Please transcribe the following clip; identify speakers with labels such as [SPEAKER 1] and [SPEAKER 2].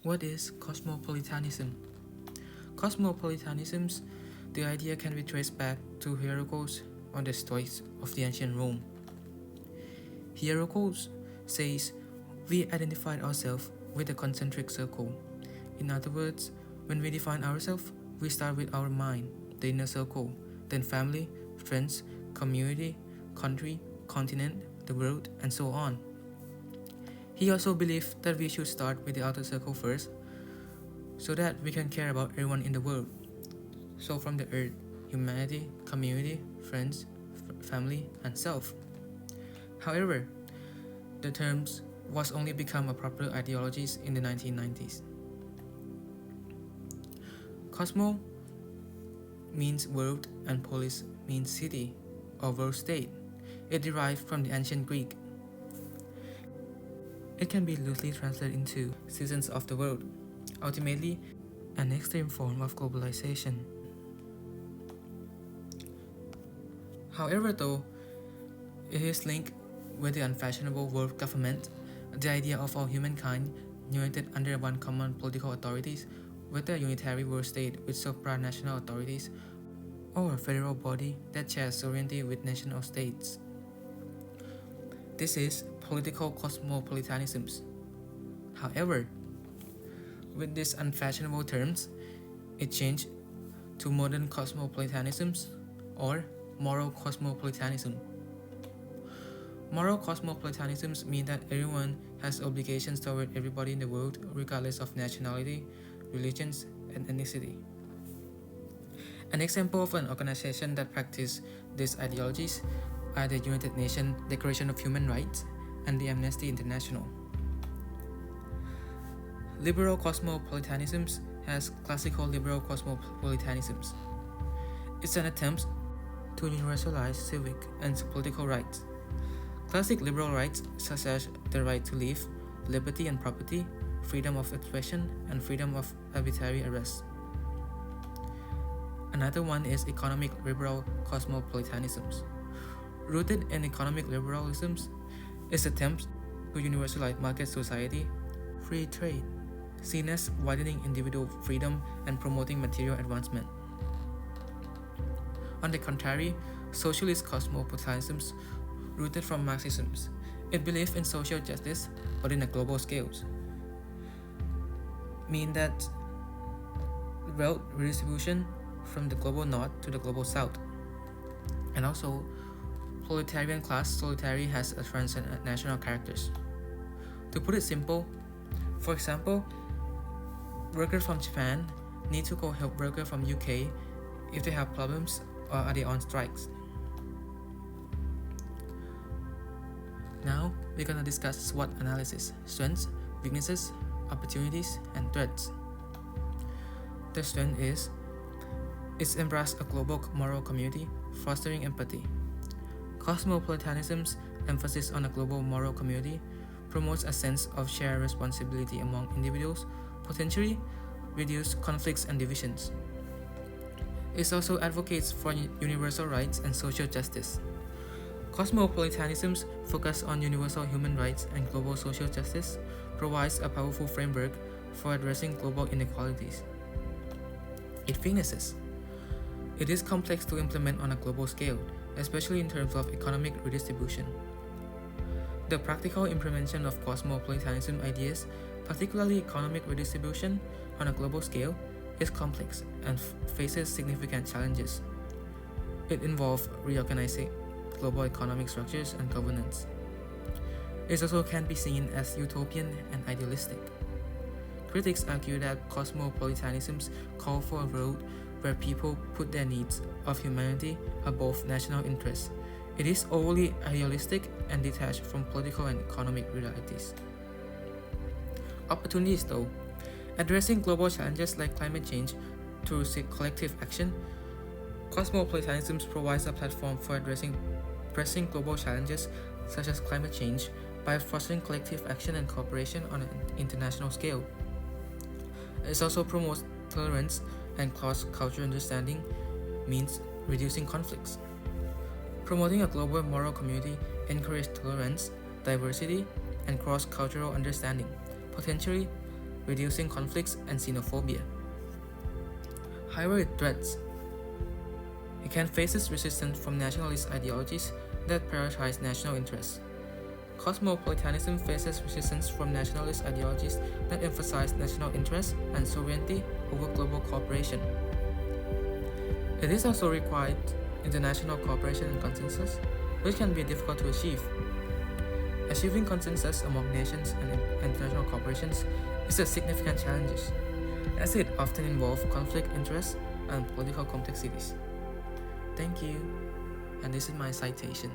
[SPEAKER 1] What is cosmopolitanism? Cosmopolitanism, the idea can be traced back to Hierocles or the Stoics of the ancient Rome. Hierocles says we identified ourselves with a concentric circle. In other words, when we define ourselves, we start with our mind, the inner circle, then family, friends, community, country, continent, the world, and so on. He also believed that we should start with the outer circle first, so that we can care about everyone in the world. So from the earth, humanity, community, friends, family, and self. However, the terms was only become a proper ideologies in the 1990s. Cosmo means world and polis means city or world state. It derived from the ancient Greek. It can be loosely translated into citizens of the world, ultimately an extreme form of globalization. However, though, it is linked with the unfashionable world government, the idea of all humankind united under one common political authorities, whether a unitary world state with supranational authorities or a federal body that shares sovereignty with national states. This is political cosmopolitanism. However, with these unfashionable terms, it changed to modern cosmopolitanism or moral cosmopolitanism. Moral cosmopolitanism means that everyone has obligations toward everybody in the world, regardless of nationality, religions, and ethnicity. An example of an organization that practices these ideologies are the United Nations Declaration of Human Rights and the Amnesty International. Liberal cosmopolitanism has classical liberal cosmopolitanism. It's an attempt to universalize civic and political rights. Classic liberal rights such as the right to live, liberty and property, freedom of expression, and freedom of arbitrary arrest. Another one is economic liberal cosmopolitanism. Rooted in economic liberalism, its attempt to universalize market society, free trade, seen as widening individual freedom and promoting material advancement. On the contrary, socialist cosmopolitanism, rooted from Marxism, it believed in social justice but in a global scale, mean that wealth redistribution from the global north to the global south. And also, proletarian class solidarity has a transnational characters. To put it simple, for example, workers from Japan need to go help workers from UK if they have problems or are they on strikes. Now, we're gonna discuss SWOT analysis, strengths, weaknesses, opportunities, and threats. The strength is, it's embraced a global moral community, fostering empathy. Cosmopolitanism's emphasis on a global moral community promotes a sense of shared responsibility among individuals, potentially reduce conflicts and divisions. It also advocates for universal rights and social justice. Cosmopolitanism's focus on universal human rights and global social justice provides a powerful framework for addressing global inequalities. Its weaknesses. It is complex to implement on a global scale, especially in terms of economic redistribution. The practical implementation of cosmopolitanism ideas, particularly economic redistribution on a global scale, is complex and faces significant challenges. It involves reorganizing global economic structures and governance. It also can be seen as utopian and idealistic. Critics argue that cosmopolitanism calls for a world where people put their needs of humanity above national interests. It is overly idealistic and detached from political and economic realities. Opportunities, though, addressing global challenges like climate change through collective action, cosmopolitanism provides a platform for addressing pressing global challenges such as climate change by fostering collective action and cooperation on an international scale. It also promotes tolerance and cross-cultural understanding, means reducing conflicts. Promoting a global moral community encourages tolerance, diversity, and cross-cultural understanding, potentially reducing conflicts and xenophobia. However, it threats. It can face resistance from nationalist ideologies that prioritize national interests. Cosmopolitanism faces resistance from nationalist ideologies that emphasize national interests and sovereignty over global cooperation. It is also required international cooperation and consensus, which can be difficult to achieve. Achieving consensus among nations and international corporations is a significant challenge, as it often involves conflict interests and political complexities. Thank you, and this is my citation.